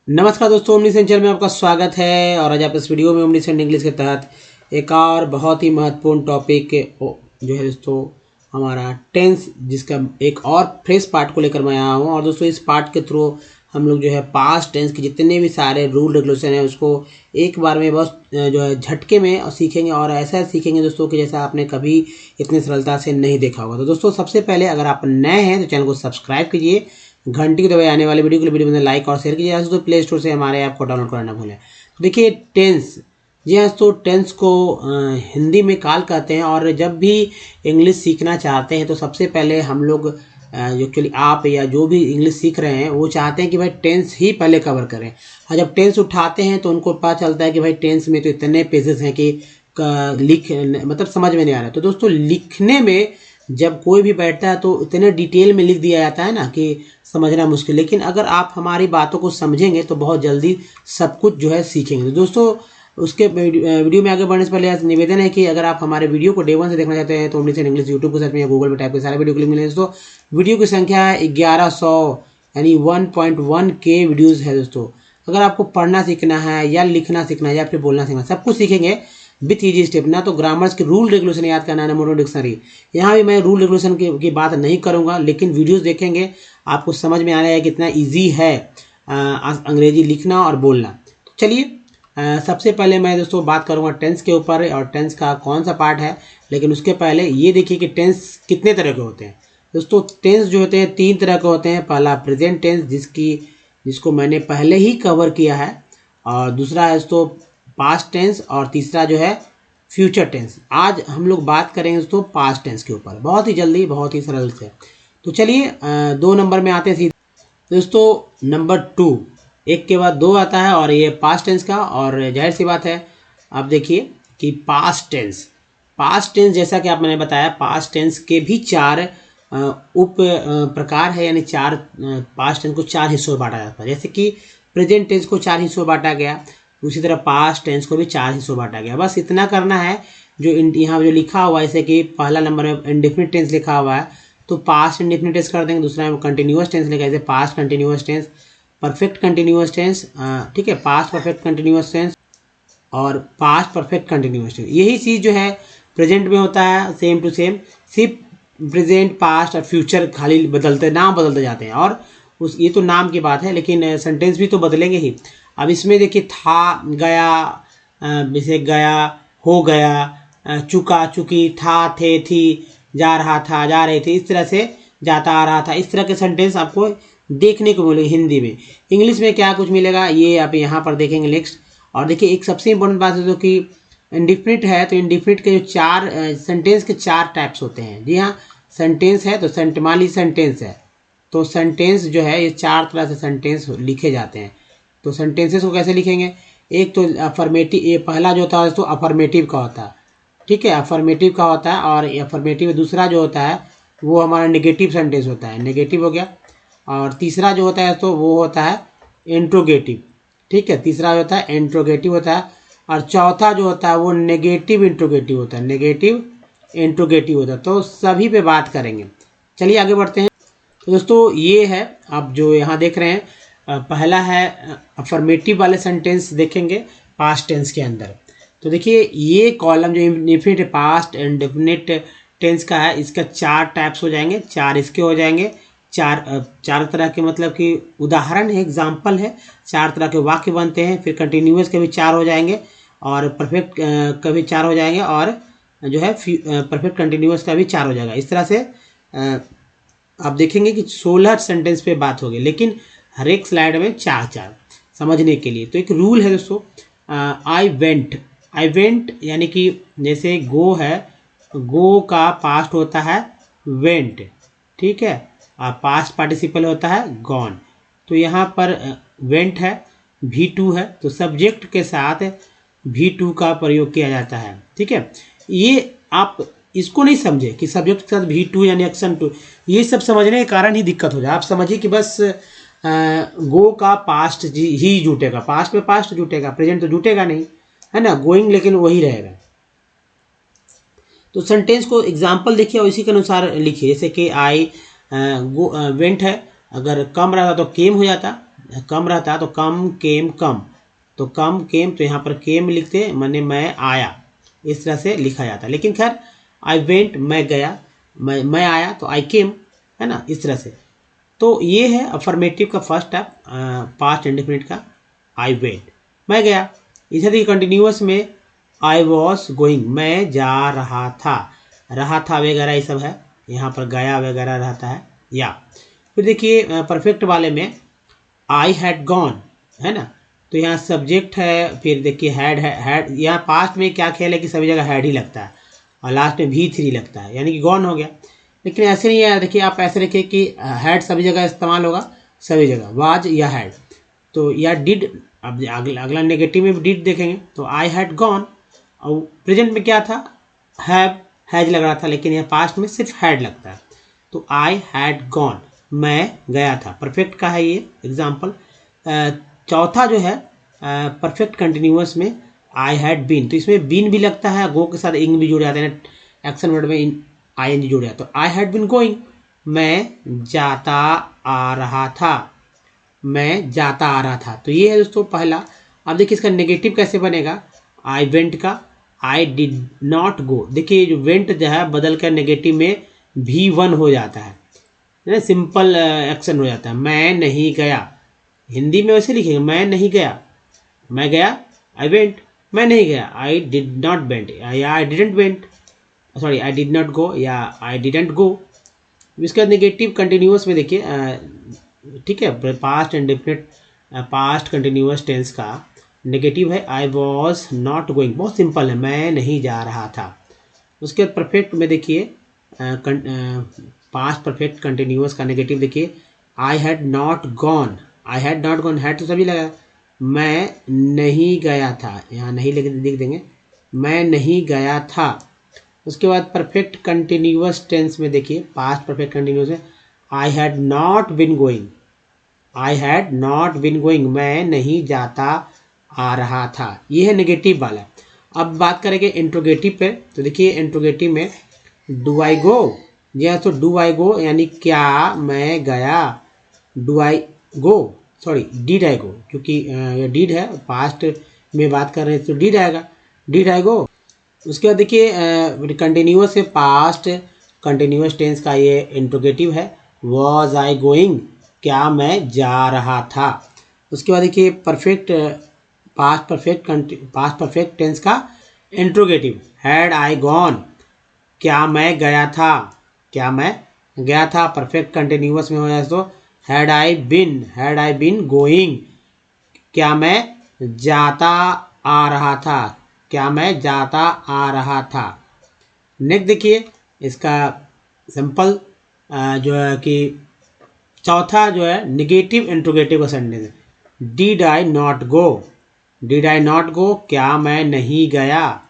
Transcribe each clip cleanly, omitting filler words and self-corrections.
नमस्कार दोस्तों, omniscient channel में आपका स्वागत है। और आज आप इस वीडियो में ओमनीसेंट इंग्लिश के तहत एक और बहुत ही महत्वपूर्ण टॉपिक जो है दोस्तों हमारा टेंस, जिसका एक और फ्रेश पार्ट को लेकर मैं आया हूँ। और दोस्तों इस पार्ट के थ्रू हम लोग जो है पास्ट टेंस के जितने भी सारे रूल रेगुलेशन है उसको एक बार में बस जो है झटके में सीखेंगे, और ऐसा सीखेंगे दोस्तों कि जैसा आपने कभी इतनी सरलता से नहीं देखा होगा। तो दोस्तों सबसे पहले अगर आप नए हैं तो चैनल को सब्सक्राइब कीजिए, घंटी की दबाए आने वाले वीडियो के लिए वीडियो में लाइक और शेयर कीजिए। तो प्ले स्टोर से हमारे ऐप को डाउनलोड करना भूलें। तो देखिए टेंस, जी हाँ, तो टेंस को हिंदी में काल कहते हैं। और जब भी इंग्लिश सीखना चाहते हैं तो सबसे पहले हम लोग एक्चुअली आप या जो भी इंग्लिश सीख रहे हैं वो चाहते हैं कि भाई टेंस ही पहले कवर करें। और जब टेंस उठाते हैं तो उनको पता चलता है कि भाई टेंस में तो इतने पेजेस हैं कि मतलब समझ में नहीं आ रहा। तो दोस्तों लिखने में जब कोई भी बैठता है तो इतने डिटेल में लिख दिया जाता है ना कि समझना मुश्किल, लेकिन अगर आप हमारी बातों को समझेंगे तो बहुत जल्दी सब कुछ जो है सीखेंगे। तो दोस्तों उसके वीडियो में आगे बढ़ने से पहले निवेदन है कि अगर आप हमारे वीडियो को डे 1 से देखना चाहते हैं तो ओमनीसेंट इंग्लिश यूट्यूब को सर्च में या गूगल में टाइप कर सारे वीडियो के लिंक मिलेंगे। दोस्तों वीडियो की संख्या है 1100 यानी 1.1 के वीडियोज़ है। दोस्तों अगर आपको पढ़ना सीखना है या लिखना सीखना है या फिर बोलना सीखना, सब कुछ सीखेंगे विथ ईजी स्टेप। ना तो ग्रामर्स के रूल रेगुलेशन याद करना है ना मोनो डिक्शनरी। यहाँ भी मैं रूल रेगुलेशन की बात नहीं करूँगा, लेकिन वीडियोस देखेंगे आपको समझ में आ रहा है कितना इजी है अंग्रेजी लिखना और बोलना। तो चलिए सबसे पहले मैं दोस्तों बात करूँगा टेंस के ऊपर और टेंस का कौन सा पार्ट है। लेकिन उसके पहले ये देखिए कि टेंस कितने तरह के होते हैं। दोस्तों टेंस जो होते हैं 3 तरह के होते हैं। पहला प्रेजेंट टेंस जिसको मैंने पहले ही कवर किया है, और दूसरा है दोस्तों पास्ट टेंस, और तीसरा जो है फ्यूचर टेंस। आज हम लोग बात करेंगे दोस्तों पास्ट टेंस के ऊपर, बहुत ही जल्दी बहुत ही सरल से। तो चलिए 2 नंबर में आते हैं सीधे। दोस्तों नंबर 2, एक के बाद 2 आता है और ये पास्ट टेंस का। और जाहिर सी बात है, अब देखिए कि पास्ट टेंस जैसा कि आप मैंने बताया, पास्ट टेंस के भी 4 उप प्रकार है, यानी 4 पास्ट टेंस को 4 हिस्सों में बांटा जाता है। जैसे कि प्रेजेंट टेंस को 4 हिस्सों में बांटा गया, उसी तरह पास्ट टेंस को भी 4 हिस्सों में बांटा गया। बस इतना करना है, जो यहाँ जो लिखा हुआ है, जैसे कि पहला नंबर में इंडेफिनिट टेंस लिखा हुआ है तो पास्ट इंडेफिनिट टेंस कर देंगे। दूसरा में कंटिन्यूअस टेंस लिखा है, जैसे past continuous tense, perfect continuous tense, ठीक है, पास्ट परफेक्ट कंटिन्यूअस टेंस और पास्ट परफेक्ट कंटिन्यूअस टेंस। यही चीज़ जो है प्रेजेंट में होता है, सेम टू सेम। सिर्फ प्रेजेंट पास्ट और फ्यूचर खाली नाम बदलते जाते हैं। और ये तो नाम की बात है, लेकिन सेंटेंस भी तो बदलेंगे ही। अब इसमें देखिए था, गया, जैसे गया, हो गया, चुका, चुकी, था, थे, थी, जा रहा था, जा रहे थे, इस तरह से जाता आ रहा था। इस तरह के सेंटेंस आपको देखने को मिलेगा हिंदी में। इंग्लिश में क्या कुछ मिलेगा ये आप यहाँ पर देखेंगे नेक्स्ट। और देखिए एक सबसे इम्पोर्टेंट बात है जो कि इंडिफिनिट है, तो इंडिफिनिट के जो 4 सेंटेंस के 4 टाइप्स होते हैं। जी हाँ, सेंटेंस है तो मान लीजिए सेंटेंस है तो सेंटेंस जो है ये 4 तरह से सेंटेंस लिखे जाते हैं। तो सेंटेंसेस को कैसे लिखेंगे? एक तो अफर्मेटिव, ये पहला जो होता है तो अफर्मेटिव का होता है, ठीक है, अफर्मेटिव का होता है। और अफर्मेटिव दूसरा जो होता है वो हमारा नेगेटिव सेंटेंस होता है, नेगेटिव हो गया। और तीसरा जो होता है तो वो होता है इंट्रोगेटिव, ठीक है, तीसरा जो होता है इंट्रोगेटिव होता है। और चौथा जो होता है वो नेगेटिव इंट्रोगेटिव होता है, नेगेटिव इंट्रोगेटिव होता है। तो सभी पे बात करेंगे। चलिए आगे बढ़ते हैं। तो दोस्तों ये है, आप जो यहाँ देख रहे हैं, पहला है अफर्मेटिव वाले सेंटेंस देखेंगे पास्ट टेंस के अंदर। तो देखिए ये कॉलम जो इंडेफिनिट पास्ट इंडेफिनिट टेंस का है, इसका 4 टाइप्स हो जाएंगे, 4 इसके हो जाएंगे। 4 तरह के मतलब कि उदाहरण है, एग्जाम्पल है, 4 तरह के वाक्य बनते हैं। फिर कंटिन्यूअस के भी 4 हो जाएंगे और परफेक्ट का भी 4 हो जाएंगे, और जो है परफेक्ट कंटिन्यूअस का भी 4 हो जाएगा। इस तरह से आप देखेंगे कि 16 सेंटेंस पे बात होगी, लेकिन हर एक स्लाइड में 4 समझने के लिए। तो एक रूल है दोस्तों, आई वेंट यानी कि जैसे गो है, गो का पास्ट होता है वेंट, ठीक है, और पास्ट पार्टिसिपल होता है गॉन। तो यहाँ पर वेंट है, V2 है, तो सब्जेक्ट के साथ V2 का प्रयोग किया जाता है, ठीक है। ये आप इसको नहीं समझे कि सब्जेक्ट के साथ V2 यानी एक्शन 2, ये सब समझने के कारण ही दिक्कत हो जाए। आप समझिए कि बस गो का पास्ट ही जुटेगा, पास्ट में पास्ट जुटेगा, प्रेजेंट तो जुटेगा नहीं, है ना, गोइंग लेकिन वही रहेगा। तो सेंटेंस को एग्जाम्पल देखिए और इसी के अनुसार लिखिए। जैसे कि आई वेंट है, अगर कम रहता तो केम हो जाता, कम रहता तो कम केम कम, तो कम केम तो यहाँ पर केम लिखते, माने मैं आया, इस तरह से लिखा जाता। लेकिन खैर आई वेंट मैं गया, मैं आया तो आई केम, है ना, इस तरह से। तो ये है अफर्मेटिव का फर्स्ट स्टेप, पास्ट इंडेफिनिट का, आई वेंट मैं गया। इसी तरह कंटिन्यूअस में आई वॉज गोइंग मैं जा रहा था वगैरह ये सब है, यहाँ पर गया वगैरह रहता है। या फिर देखिए परफेक्ट वाले में आई हैड गॉन, है ना, तो यहाँ सब्जेक्ट है, फिर देखिए हैड है, हैड यहाँ पास्ट में क्या खेल है कि सभी जगह हैड ही लगता है और लास्ट में भी3 लगता है, यानी कि गॉन हो गया। लेकिन ऐसे नहीं है, देखिए आप ऐसे रखिए कि हैड सभी जगह इस्तेमाल होगा, सभी जगह वाज या हैड, तो या डिड। अब अगला नेगेटिव में डिड देखेंगे तो आई हैड गॉन, और प्रेजेंट में क्या था, हैज लग रहा था, लेकिन यह पास्ट में सिर्फ हैड लगता है, तो आई हैड गॉन मैं गया था। परफेक्ट का है ये एग्जाम्पल। चौथा जो है परफेक्ट कंटिन्यूअस में आई हैड बीन, तो इसमें बीन भी लगता है, गो के साथ इंग भी जुड़ जाते हैं, एक्शन वर्ड में आई एन जी जुड़ जाता है। तो आई हैड बीन गोइंग मैं जाता आ रहा था, मैं जाता आ रहा था। तो ये है दोस्तों पहला। अब देखिए इसका नेगेटिव कैसे बनेगा, आई वेंट का आई डिड नॉट गो, देखिए जो वेंट जो है बदल कर नेगेटिव में V1 हो जाता है ना, सिंपल एक्शन हो जाता है। मैं नहीं गया, हिंदी में वैसे लिखेंगे मैं नहीं गया, मैं गया आई वेंट, मैं नहीं गया आई डिड नॉट वेंट, या I didn't went, sorry I did not go या आई डिडंट गो। इसका नेगेटिव कंटिन्यूअस में देखिए, ठीक है, past indefinite past continuous tense का नेगेटिव है आई वॉज नॉट गोइंग, बहुत सिंपल है, मैं नहीं जा रहा था। उसके बाद परफेक्ट में देखिए पास्ट परफेक्ट कंटिन्यूअस का नेगेटिव देखिए I had not gone, I had not gone, had तो सभी लगा, मैं नहीं गया था, यहाँ नहीं लिख देंगे, मैं नहीं गया था। उसके बाद परफेक्ट कंटिन्यूअस टेंस में देखिए पास्ट परफेक्ट कंटिन्यूअस में I had not been going, I had not been going मैं नहीं जाता आ रहा था। ये है नेगेटिव वाला। अब बात करेंगे इंट्रोगेटिव पे, तो देखिए इंट्रोगेटिव में डू आई गो, यह तो डू आई गो यानी क्या मैं गया, do I go, sorry did I go, क्योंकि ये डिड है, पास्ट में बात कर रहे हैं तो डिड आएगा, डिड आई गो। उसके बाद देखिए कंटिन्यूअस से पास्ट कंटिन्यूअस टेंस का ये इंट्रोगेटिव है, वॉज आई गोइंग, क्या मैं जा रहा था। उसके बाद देखिए परफेक्ट पास्ट परफेक्ट टेंस का इंट्रोगेटिव, हैड आई गॉन, क्या मैं गया था, क्या मैं गया था। परफेक्ट कंटिन्यूअस में हो जाए तो हैड आई बिन गोइंग, क्या मैं जाता आ रहा था, क्या मैं जाता आ रहा था। नेक्स्ट देखिए इसका सिंपल जो है कि चौथा जो है निगेटिव इंट्रोगेटिव का सेंटेंस है, did I not go, did I not go, क्या मैं नहीं गया।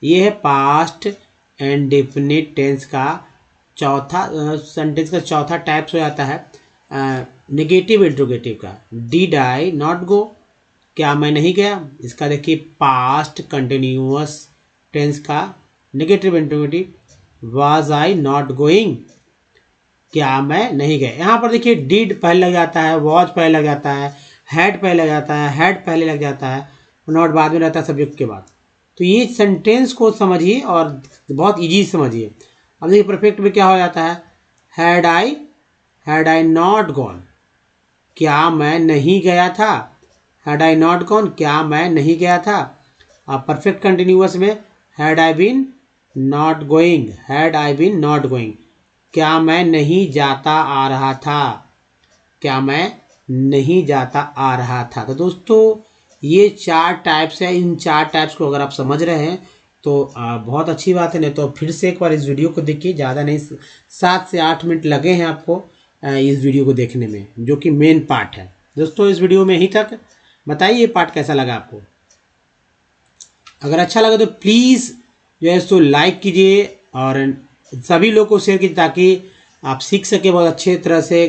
ये है पास्ट इंडेफिनिट टेंस का चौथा सेंटेंस का चौथा टाइप्स हो जाता है नेगेटिव इंट्रोगेटिव का, डिड आई नॉट गो, क्या मैं नहीं गया। इसका देखिए पास्ट कंटिन्यूअस टेंस का negative interrogative, was I not going, क्या मैं नहीं गया। यहाँ पर देखिए डिड पहले लग जाता है, वॉज पहले लग जाता है, हैड पहले लग जाता है, हैड पहले लग जाता है, नॉट बाद में रहता है सब्जेक्ट के बाद। तो ये सेंटेंस को समझिए और बहुत इजी समझिए। अब देखिए परफेक्ट में क्या हो जाता है, हैड आई नॉट गॉन, क्या मैं नहीं गया था, हैड आई नॉट गॉन, क्या मैं नहीं गया था। अब परफेक्ट कंटिन्यूअस में had I been not going, had I been not going, क्या मैं नहीं जाता आ रहा था, क्या मैं नहीं जाता आ रहा था। तो दोस्तों ये 4 टाइप्स है, इन 4 टाइप्स को अगर आप समझ रहे हैं तो बहुत अच्छी बात है। नहीं तो फिर से एक बार इस वीडियो को देखिए, ज़्यादा नहीं 7 से 8 मिनट लगे हैं आपको इस वीडियो को देखने में, जो कि मेन पार्ट है। दोस्तों इस वीडियो में यहीं तक, बताइए ये पार्ट कैसा लगा आपको। अगर अच्छा लगा तो प्लीज़ जो है सो लाइक कीजिए और सभी लोग को शेयर कीजिए, ताकि आप सीख सके बहुत अच्छे तरह से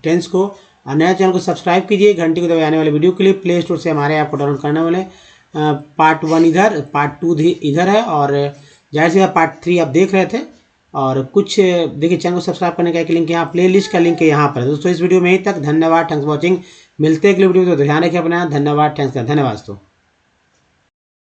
टेंस को। और नया चैनल को सब्सक्राइब कीजिए, घंटी को दबाए आने वाले वीडियो के लिए। प्ले स्टोर से हमारे ऐप को डाउनलोड करने वाले पार्ट 1 इधर, पार्ट 2 इधर है, और जाहिर सी पार्ट 3 आप देख रहे थे। और कुछ देखिए चैनल को सब्सक्राइब करने का एक लिंक यहाँ, प्ले लिस्ट का लिंक है यहाँ पर। दोस्तों इस वीडियो में यहीं तक, धन्यवाद, थैंक्स फॉर वॉचिंग, मिलते हैं अगली वीडियो में, तो ध्यान रखिए अपना, धन्यवाद, थैंक्स, धन्यवाद दोस्तों।